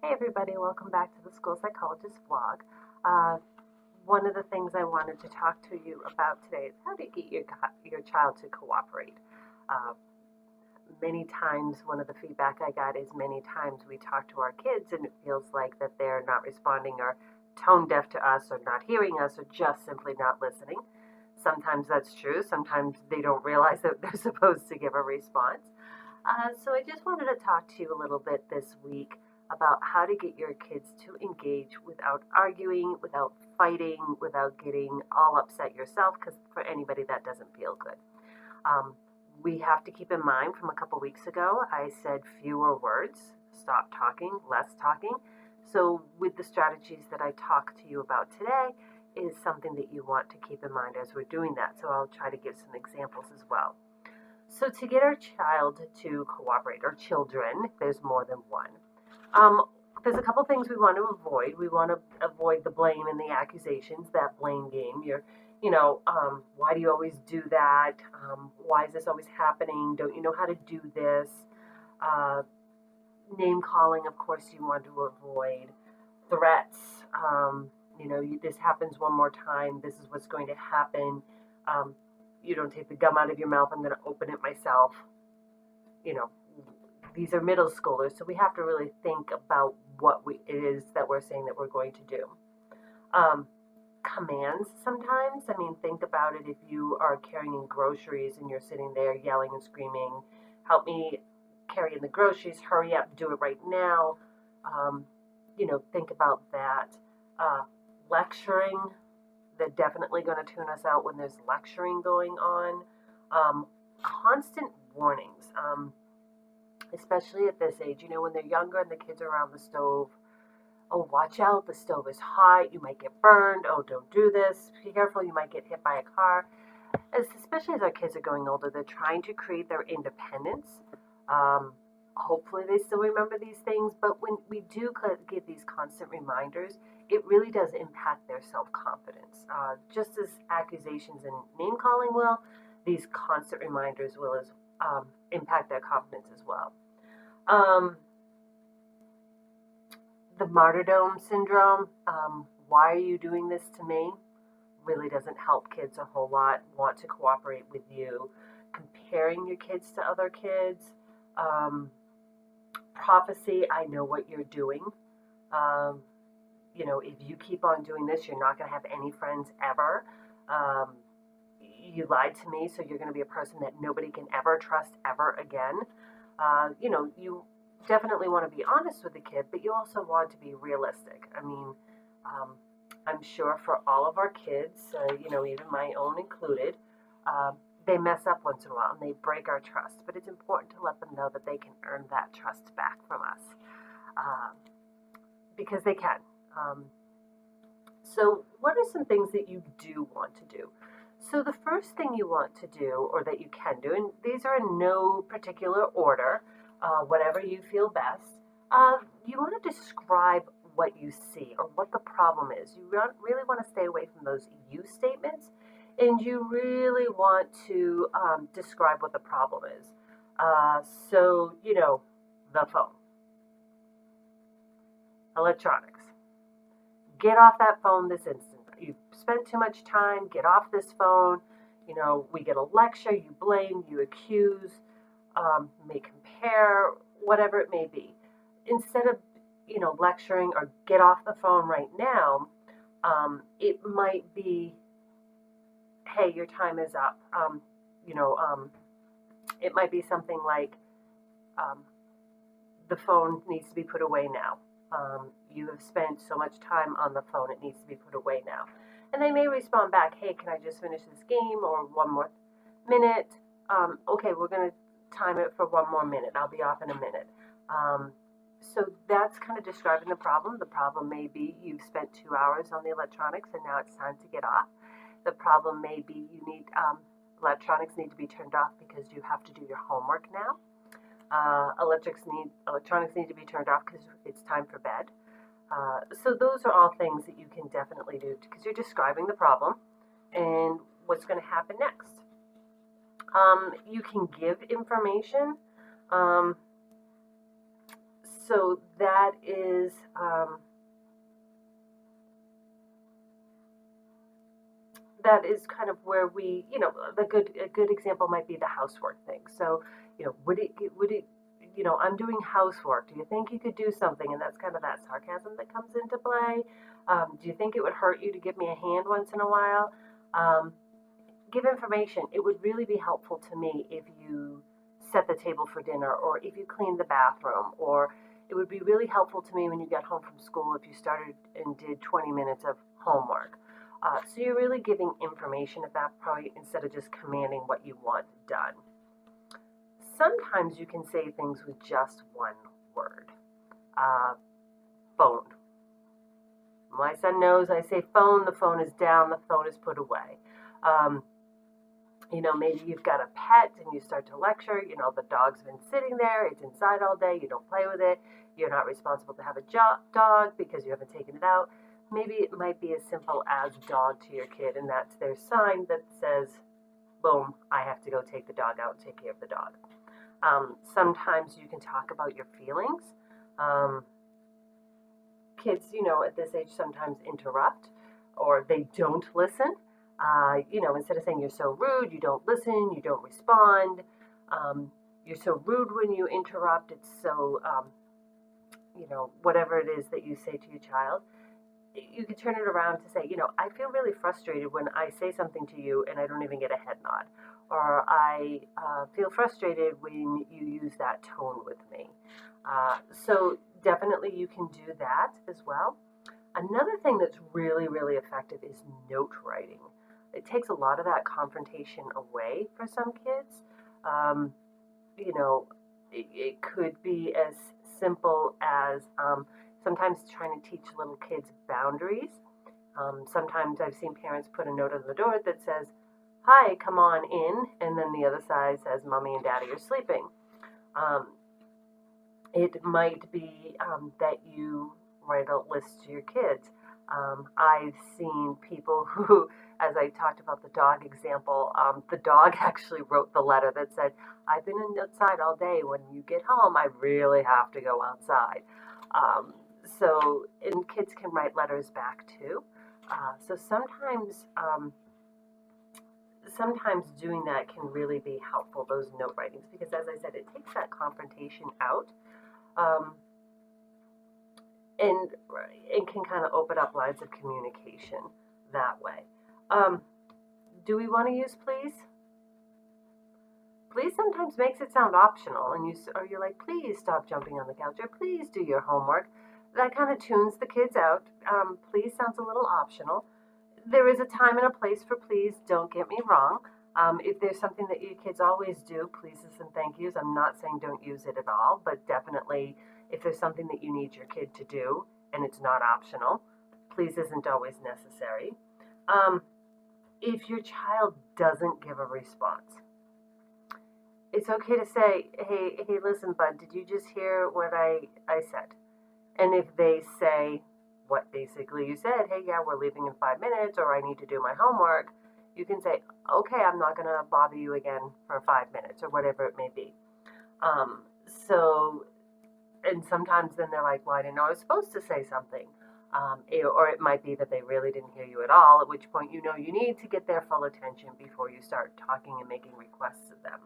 Hey everybody, welcome back to the School Psychologist vlog. Uh, One of the things I wanted to talk to you about today is how to get your child to cooperate. Uh, Many times, one of the feedback I got is many times we talk to our kids and it feels like that they're not responding or tone deaf to us or not hearing us or just simply not listening. Sometimes that's true. Sometimes they don't realize that they're supposed to give a response. So I just wanted to talk to you a little bit this week about how to get your kids to engage without arguing, without fighting, without getting all upset yourself, because for anybody that doesn't feel good. Um, we have to keep in mind from a couple weeks ago, I said fewer words, stop talking, less talking. So with the strategies that I talk to you about today is something that you want to keep in mind as we're doing that. So I'll try to give some examples as well. So to get our child to cooperate, or children, if there's more than one, um, there's a couple things we want to avoid. We want to avoid the blame and the accusations, that blame game. Why do you always do that? Why is this always happening? Don't you know how to do this? Uh, Name calling, of course, you want to avoid. Threats, this happens one more time. This is what's going to happen. Um, you don't take the gum out of your mouth. I'm going to open it myself. You know, these are middle schoolers, so we have to really think about it is that we're saying that we're going to do. Um, Commands sometimes. I mean, think about it if you are carrying groceries and you're sitting there yelling and screaming, help me carry in the groceries, hurry up, do it right now. Um, think about that. Uh, Lecturing, they're definitely going to tune us out when there's lecturing going on. Constant warnings. Especially at this age, when they're younger and the kids are around the stove. Oh, watch out, the stove is hot, you might get burned. Oh, don't do this. Be careful, you might get hit by a car. Especially as our kids are going older, they're trying to create their independence. Um, Hopefully, they still remember these things, but when we do get these constant reminders, it really does impact their self confidence. Just as accusations and name calling will, these constant reminders will impact their confidence as well. Um, the martyrdom syndrome, why are you doing this to me? Really doesn't help kids a whole lot want to cooperate with you. Comparing your kids to other kids. Um, Prophecy, I know what you're doing. Um, if you keep on doing this, you're not going to have any friends ever. Um, you lied to me, so you're going to be a person that nobody can ever trust ever again. You definitely want to be honest with the kid, but you also want to be realistic. I mean, I'm sure for all of our kids, even my own included, uh, they mess up once in a while and they break our trust. But it's important to let them know that they can earn that trust back from us um, because they can. Um, so, what are some things that you do want to do? So, the first thing you want to do, or that you can do, and these are in no particular order, whatever you feel best, you want to describe what you see or what the problem is. You really want to stay away from those you statements, and you really want to describe what the problem is. So, the phone, electronics. Get off that phone this instant. You've spent too much time. Get off this phone. We get a lecture. You blame, you accuse, may compare, whatever it may be. Instead of, lecturing or get off the phone right now, it might be, hey, your time is up. You know, um, it might be something like, um, the phone needs to be put away now. You have spent so much time on the phone, it needs to be put away now. And they may respond back, hey, can I just finish this game or one more minute? Okay, we're going to time it for one more minute. I'll be off in a minute. So that's kind of describing the problem. The problem may be you've spent 2 hours on the electronics and now it's time to get off. The problem may be electronics need to be turned off because you have to do your homework now. Electronics need to be turned off because it's time for bed. So those are all things that you can definitely do because you're describing the problem and what's going to happen next. You can give information. So that is kind of where we, a good example might be the housework thing. So, would it, I'm doing housework. Do you think you could do something? And that's kind of that sarcasm that comes into play. Do you think it would hurt you to give me a hand once in a while? Um, Give information. It would really be helpful to me if you set the table for dinner, or if you cleaned the bathroom, or it would be really helpful to me when you got home from school if you started and did 20 minutes of homework. So you're really giving information at that point instead of just commanding what you want done. Sometimes you can say things with just one word. Uh, Phone. My son knows I say phone, the phone is down, the phone is put away. Um, maybe you've got a pet and you start to lecture, the dog's been sitting there, it's inside all day, you don't play with it, you're not responsible to have a dog because you haven't taken it out. Maybe it might be as simple as dog to your kid, and that's their sign that says, boom, I have to go take the dog out and take care of the dog. Sometimes you can talk about your feelings. Kids, at this age sometimes interrupt or they don't listen. Instead of saying you're so rude, you don't listen, you don't respond, you're so rude when you interrupt, it's so, whatever it is that you say to your child, you can turn it around to say, I feel really frustrated when I say something to you and I don't even get a head nod. Or I feel frustrated when you use that tone with me. So definitely you can do that as well. Another thing that's really, really effective is note writing. It takes a lot of that confrontation away for some kids. Um, it could be as simple as sometimes trying to teach little kids boundaries. Sometimes I've seen parents put a note on the door that says, hi, come on in, and then the other side says, mommy and daddy are sleeping. It might be that you write a list to your kids. I've seen people who, as I talked about the dog example, the dog actually wrote the letter that said, I've been outside all day. When you get home, I really have to go outside. And kids can write letters back too. So sometimes doing that can really be helpful, those note writings, because as I said, it takes that confrontation out. And it can kind of open up lines of communication that way. Do we want to use please? Please sometimes makes it sound optional, and you're like, please stop jumping on the couch, or please do your homework. That kind of tunes the kids out. Please sounds a little optional. There is a time and a place for please, don't get me wrong. If there's something that your kids always do, pleases and thank yous, I'm not saying don't use it at all, but definitely if there's something that you need your kid to do and it's not optional, please isn't always necessary. If your child doesn't give a response, it's okay to say, hey, listen, bud, did you just hear what I said? And if they say what basically you said, hey, yeah, we're leaving in 5 minutes, or I need to do my homework, you can say, okay, I'm not going to bother you again for 5 minutes, or whatever it may be. And sometimes then they're like, well, I didn't know I was supposed to say something. Or it might be that they really didn't hear you at all, at which point you need to get their full attention before you start talking and making requests of them.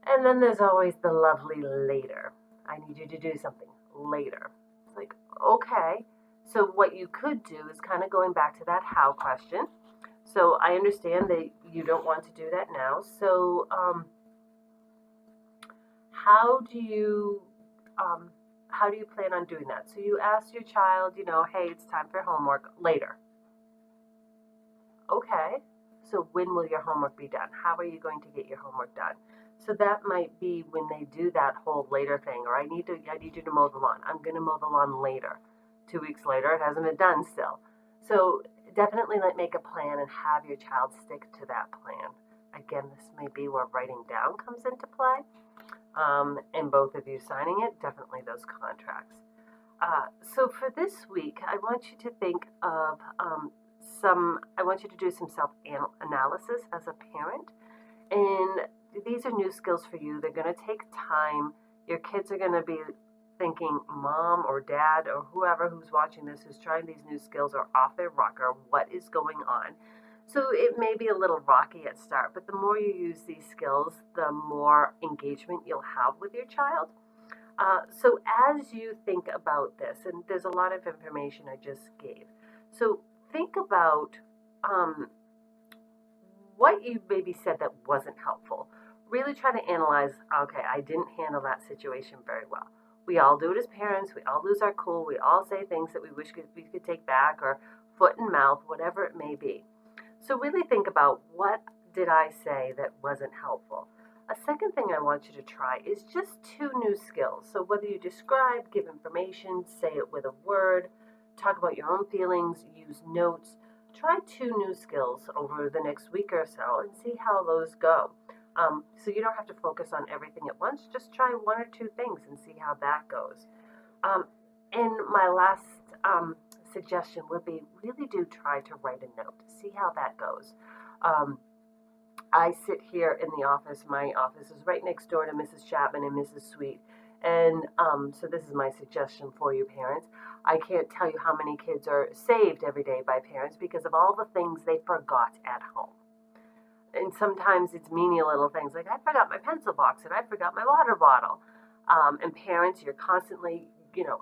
And then there's always the lovely later. I need you to do something later. It's like, okay. So what you could do is kind of going back to that how question. So I understand that you don't want to do that now. So how do you plan on doing that? So you ask your child, hey, it's time for homework later. Okay. So when will your homework be done? How are you going to get your homework done? So that might be when they do that whole later thing, or I need you to mow the lawn. I'm going to mow the lawn later. 2 weeks later, it hasn't been done still. So definitely make a plan and have your child stick to that plan. Again, this may be where writing down comes into play, and both of you signing it, definitely those contracts. So for this week, I want you to think of I want you to do some self-analysis as a parent, and these are new skills for you. They're going to take time. Your kids are going to be thinking mom or dad or whoever who's watching this who's trying these new skills are off their rocker. What is going on? So it may be a little rocky at start, but the more you use these skills, the more engagement you'll have with your child. So as you think about this, and there's a lot of information I just gave, so think about um, what you maybe said that wasn't helpful. Really try to analyze, okay, I didn't handle that situation very well. We all do it as parents. We all lose our cool. We all say things that we wish we could take back, or foot and mouth, whatever it may be. So really think about, what did I say that wasn't helpful? A second thing I want you to try is just two new skills. So whether you describe, give information, say it with a word, talk about your own feelings, use notes, try two new skills over the next week or so and see how those go. So you don't have to focus on everything at once. Just try one or two things and see how that goes. Um, and my last suggestion would be, really do try to write a note. See how that goes. I sit here in the office. My office is right next door to Mrs. Chapman and Mrs. Sweet. And so this is my suggestion for you parents. I can't tell you how many kids are saved every day by parents because of all the things they forgot at home. And sometimes it's menial little things like, I forgot my pencil box and I forgot my water bottle. And parents, you're constantly,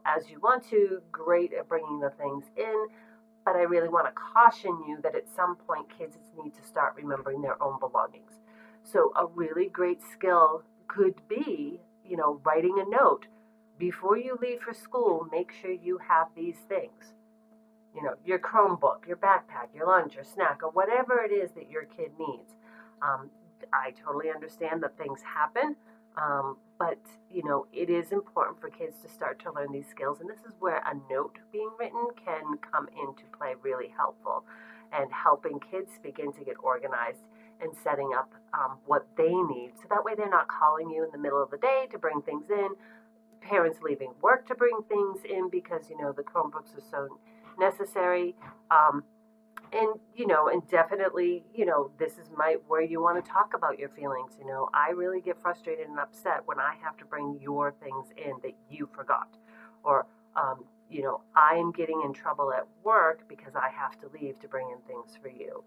as you want to, great at bringing the things in. But I really want to caution you that at some point kids need to start remembering their own belongings. So a really great skill could be, writing a note. Before you leave for school, make sure you have these things. Your Chromebook, your backpack, your lunch, your snack, or whatever it is that your kid needs. I totally understand that things happen, but it is important for kids to start to learn these skills, and this is where a note being written can come into play really helpful, and helping kids begin to get organized and setting up what they need, so that way they're not calling you in the middle of the day to bring things in, parents leaving work to bring things in because the Chromebooks are so necessary. And definitely, this is where you want to talk about your feelings. I really get frustrated and upset when I have to bring your things in that you forgot, or I am getting in trouble at work because I have to leave to bring in things for you.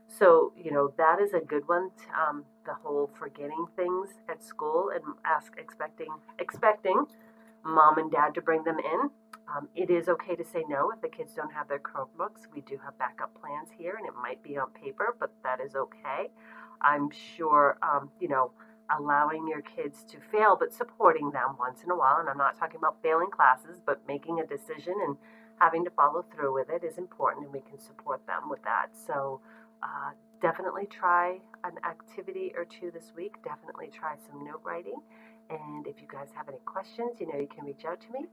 So that is a good one. The whole forgetting things at school and expecting mom and dad to bring them in. It is okay to say no if the kids don't have their Chromebooks. We do have backup plans here, and it might be on paper, but that is okay. I'm sure, allowing your kids to fail, but supporting them once in a while, and I'm not talking about failing classes, but making a decision and having to follow through with it is important, and we can support them with that. So definitely try an activity or two this week. Definitely try some note writing. And if you guys have any questions, you can reach out to me.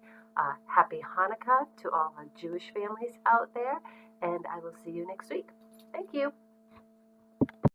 Happy Hanukkah to all the Jewish families out there, and I will see you next week. Thank you.